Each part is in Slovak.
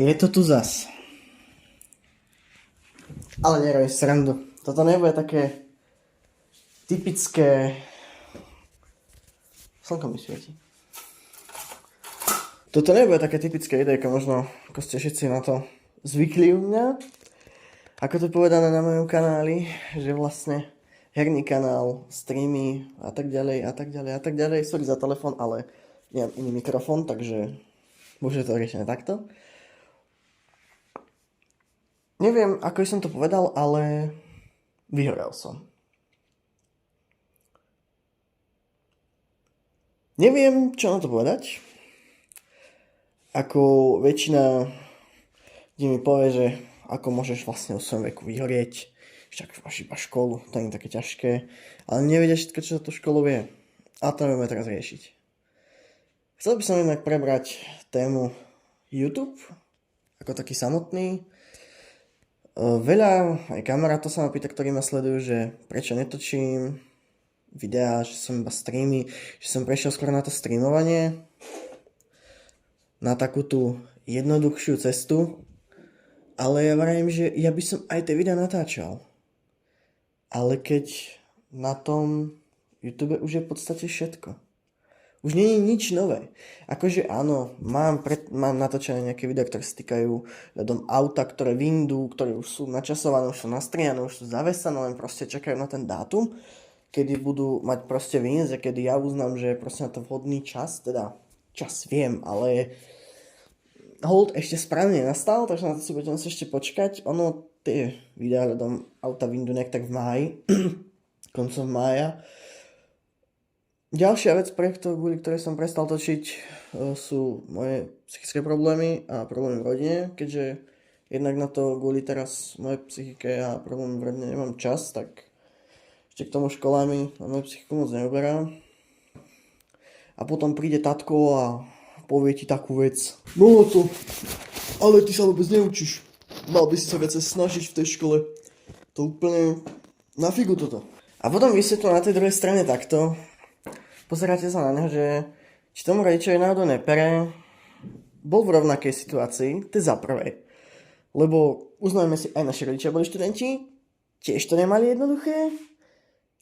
Je to tu zas. Ale neroj srandu. Toto nebude také typické... Slnko mi svieti. Toto nebude také typické idejka, možno ako ste všetci na to zvykli u mňa. Ako to povedané na mojom kanáli, že vlastne herný kanál, streamy a tak ďalej a tak ďalej a tak ďalej. Sorry za telefon, ale nemám iný mikrofón, takže môže to riešené takto. Neviem, ako som to povedal, ale vyhorel som. Neviem, čo na to povedať. Ako väčšina ľudí mi povie, že ako môžeš vlastne o svojom veku vyhorieť, však máš iba školu, to nie je také ťažké, ale nevedia všetko, čo za tú školu vie. A to budeme teraz riešiť. Chcel by som jednak prebrať tému YouTube, ako taký samotný. Veľa aj kamarátov sa ma pýta, ktorí ma sledujú, že prečo netočím videá, že som iba streamy, že som prešiel skôr na to streamovanie, na takú tú jednoduchšiu cestu, ale ja vravím, že ja by som aj tie videá natáčal. Ale keď na tom YouTube už je v podstate všetko. Už nie je nič nové. Akože áno, mám natočené nejaké videá, ktoré sa týkajú ľadom auta, ktoré vyndú, ktoré už sú načasované, už sú nastrihané, už sú zavesané, len proste čakajú na ten dátum, kedy budú mať proste výjsť a kedy ja uznám, že je proste na to vhodný čas, teda čas viem, ale hold ešte správne nastal, takže na to si budem ešte počkať. Ono, tie videá ľadom auta vyndú nejak tak v máji, koncom mája. Ďalšia vec, kvôli ktorej som prestal točiť, sú moje psychické problémy a problémy v rodine, keďže jednak na to kvôli teraz mojej psychike a problémy v rodine nemám čas, tak ešte k tomu školami na moju psychiku moc neuberám. A potom príde tatko a povie ti takú vec. No to, ale ty sa vôbec neučíš. Mal by si sa viacej snažiť v tej škole. To úplne na figu toto. A potom vysvetlím na tej druhej strane takto. Pozeráte sa na neho, že či tomu rodičovi náhodou nepere, bol v rovnakej situácii, to je za prvé. Lebo uznajme si, aj naši rodičia boli študenti, tiež to nemali jednoduché,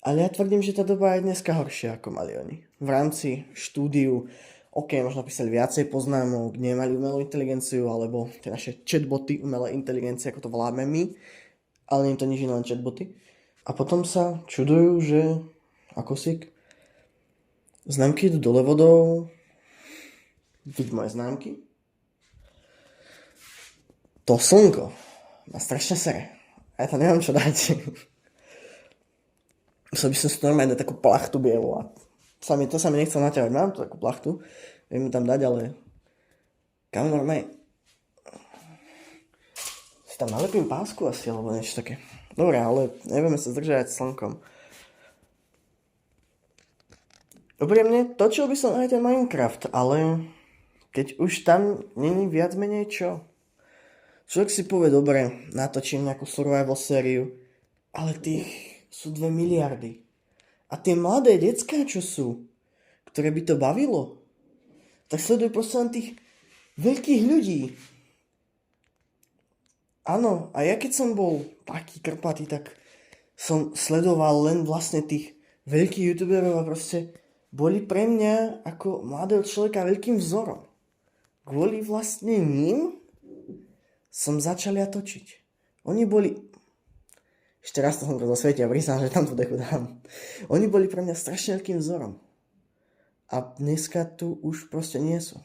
ale ja tvrdím, že tá doba je dneska horšia, ako mali oni. V rámci štúdiu, možno písali viacej poznámok, nemali umelú inteligenciu, alebo tie naše chatboty, umelé inteligencie, ako to voláme my, ale nie je to nič iné, len chatboty. A potom sa čudujú, že ako si známky idú dole vodou. Vidí moje známky. To slnko ma strašne sere. A ja to nemám čo dať. Musel by som si normálne dať takú plachtu bielu a to sa mi nechcel naťahovať. Mám tu takú plachtu, viem ju tam dať, ale kam normálne si tam nalepím pásku asi, alebo niečo také. Dobre, ale nevieme sa zdržať slnkom. Úprimne, točil by som aj ten Minecraft, ale keď už tam není viac menej čo. Človek si povie, dobre, natočím nejakú survival sériu, ale tých sú 2 miliardy. A tie mladé decká, čo sú, ktoré by to bavilo, tak sledujú proste len tých veľkých ľudí. Áno, a ja keď som bol taký krpatý, tak som sledoval len vlastne tých veľkých youtuberov a proste boli pre mňa ako mladého človeka veľkým vzorom. Kvôli vlastne ním som začal ja točiť. Oni boli... Ešte raz to som to zasvietil a prísam, že tam tú dechu dám. Oni boli pre mňa strašne veľkým vzorom. A dneska tu už proste nie sú.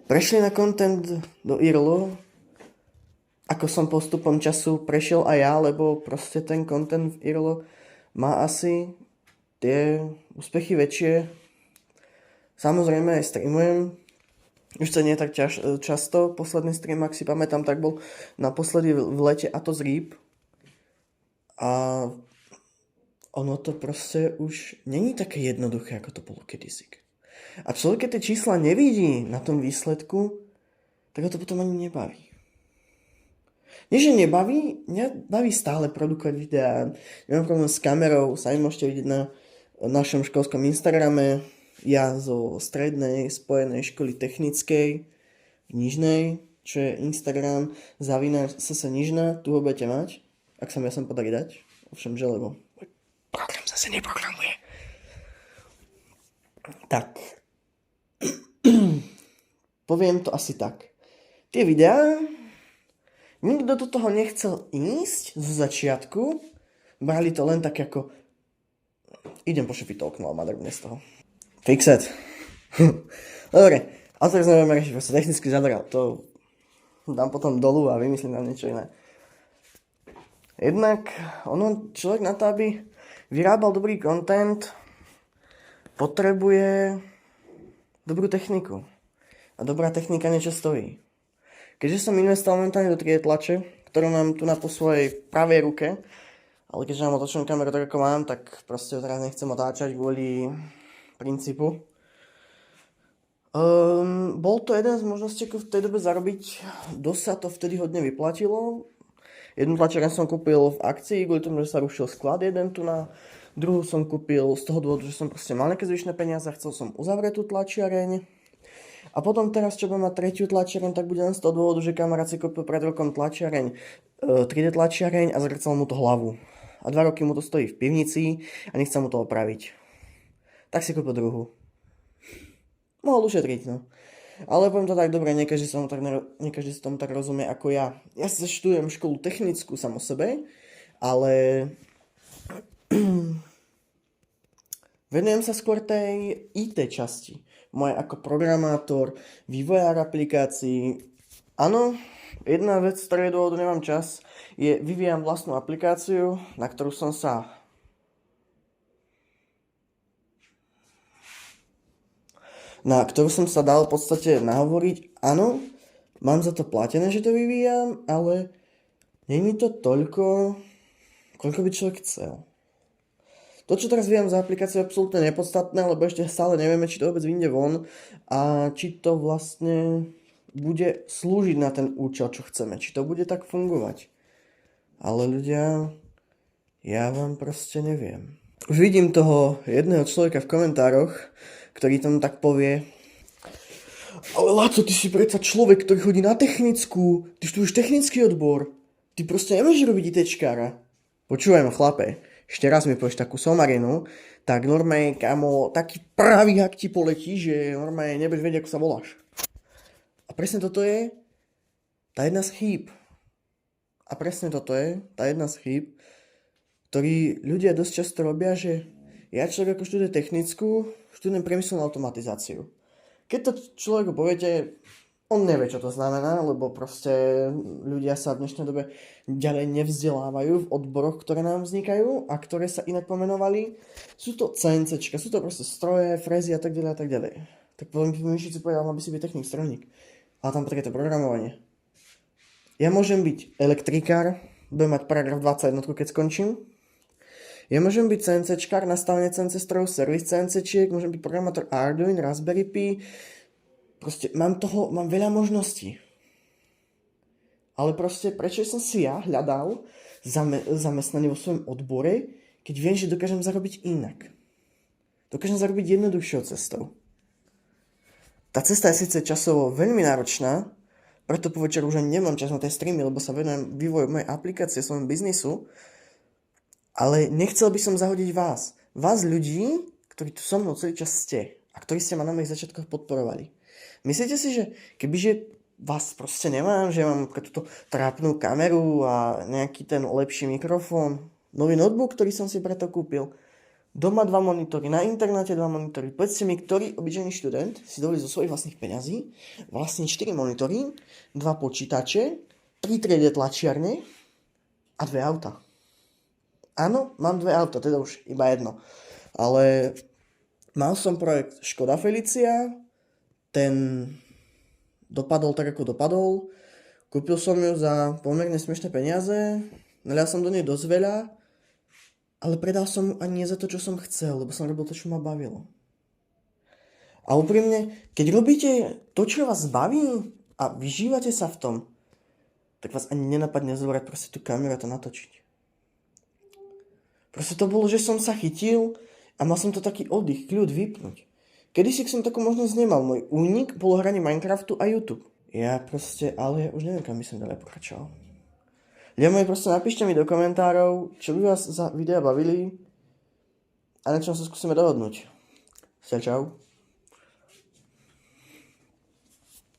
Prešli na content do IRLO, ako som postupom času prešiel aj ja, lebo proste ten content v IRLO má asi tie úspechy väčšie. Samozrejme aj streamujem. Už sa nie tak často. Posledný stream, ak si pamätám, tak bol naposledy v lete, a to z Rýb. A ono to proste už není také jednoduché, ako to bolo kedysi. A človek, keď tie čísla nevidí na tom výsledku, tak ho to potom ani nebaví. Nie, že nebaví, mňa baví stále produkovať videá. Nemám problém s kamerou, sami môžete vidieť na našom školskom Instagrame. Ja zo strednej spojenej školy technickej v Nižnej, čo je Instagram @ssnižna, tu ho budete mať, ak sa mi ja sem podarí dať. Ovšem, že lebo program zase neprogramuje. Tak. Poviem to asi tak. Tie videá, nikto do toho nechcel ísť zo začiatku, brali to len tak ako idem po šepitolknu, ale má drobne z toho. Fix it. Dobre, a teraz nebudeme riešiť, proste technicky zadral, to dám potom dolu a vymyslím tam niečo iné. Jednak, človek na to, aby vyrábal dobrý content, potrebuje dobrú techniku. A dobrá technika niečo stojí. Keďže som investoval momentálne do 3D tlače, ktorú mám tu na po svojej pravej ruke, ale keďže mám otočenú kameru tak ako mám, tak proste teraz nechcem otáčať kvôli princípu. Bol to jeden z možností, ako v tej dobe zarobiť. Dosť sa to vtedy hodne vyplatilo. Jednu tlačiareň som kúpil v akcii, kvôli tomu, že sa rušil sklad jeden tu na. Druhú som kúpil z toho dôvodu, že som proste mal nejaké zvyšné peniaze a chcel som uzavrieť tú tlačiareň. A potom teraz, čo budem mať tretiu tlačiareň, tak bude len z toho dôvodu, že kamarát si kúpil pred rokom tlačiareň, 3D tlačiareň a zrcel mu to hlavu. A 2 roky mu to stojí v pivnici a nechce mu to opraviť. Tak si kúpil druhú. Mohol ušetriť, no. Ale poviem to tak, dobre, nie každý sa tomu tak rozumie ako ja. Ja sa študujem školu technickú sam o sebe, ale venujem sa skôr tej IT časti. Moje ako programátor, vývojár aplikácií. Áno, jedna vec, z ktorej dôvodu nemám čas, je vyvíjam vlastnú aplikáciu, na ktorú som sa dal v podstate nahovoriť. Áno, mám za to platené, že to vyvíjam, ale nie je to toľko, koľko by človek chcel. To, čo teraz vyvíjam za aplikáciu, je absolútne nepodstatné, lebo ešte stále nevieme, či to vôbec vyjde von a či to vlastne bude slúžiť na ten účel, čo chceme. Či to bude tak fungovať. Ale ľudia, ja vám proste neviem. Už vidím toho jedného človeka v komentároch, ktorý tam tak povie: ale Laco, ty si predsa človek, ktorý chodí na technickú, ty študuješ technický odbor, ty proste nemôžeš robiť ITčkára. Počúvaj ma, chlape, ešte raz mi povieš takú somarinu, tak normálne, kamo, taký pravý hak ti poletí, že normálne nebudeš vedieť, ako sa voláš. A presne toto je tá jedna z chýb. Ktorý ľudia dosť často robia, že ja človek ako študuje technickú, študujem priemyselnú automatizáciu. Keď to človeku poviete, on nevie, čo to znamená, lebo proste ľudia sa v dnešnej dobe ďalej nevzdelávajú v odboroch, ktoré nám vznikajú a ktoré sa inak pomenovali. Sú to CNCčka, sú to proste stroje, frézy a tak ďalej a tak ďalej. Tak poviem, keď si povedal, mal by si byť technik, strojník. Ale tam takéto programovanie. Ja môžem byť elektrikár, budem mať paragraf 21, keď skončím. Ja môžem byť CNCčkár, nastavenie CNC strojov, servis CNCčiek, môžem byť programátor Arduino, Raspberry Pi. Proste mám veľa možností. Ale proste prečo som si ja hľadal zamestnanie vo svojom odbore, keď viem, že dokážem zarobiť inak. Dokážem zarobiť jednoduchšou cestou. Tá cesta je síce časovo veľmi náročná, preto po večer už ani nemám čas na tie streamy, lebo sa venujem vývoju mojej aplikácie, svojom biznisu. Ale nechcel by som zahodiť vás. Vás ľudí, ktorí tu so mnou celý čas ste a ktorí ste ma na mojich začiatkoch podporovali. Myslíte si, že kebyže vás proste nemám, že mám túto trápnu kameru a nejaký ten lepší mikrofón, nový notebook, ktorý som si preto kúpil, doma 2 monitory, na internete 2 monitory. Povedzte mi, ktorý obyčajný študent si dovolí zo svojich vlastných peňazí vlastne 4 monitory, 2 počítače, 3 3D tlačiarne a 2 auta. Áno, mám 2 auta, teda už iba jedno. Ale mal som projekt Škoda Felicia, ten dopadol tak, ako dopadol. Kúpil som ju za pomerne smiešné peniaze, nalial som do nej dosť veľa, ale predal som ju ani nie za to, čo som chcel, lebo som robil to, čo ma bavilo. A úprimne, keď robíte to, čo vás baví a vyžívate sa v tom, tak vás ani nenapadne zobrať proste tú kameru a to natočiť. Proste to bolo, že som sa chytil a mal som to taký oddych, kľud vypnúť. Kedysi som takú možnosť nemal. Môj únik bolo hranie Minecraftu a YouTube. Ja proste, ale ja už neviem, kam by som ďalej pokračoval. Ľudia moji, proste napíšte mi do komentárov, čo by vás za videa bavili a na čom sa skúsime dohodnúť. Čau.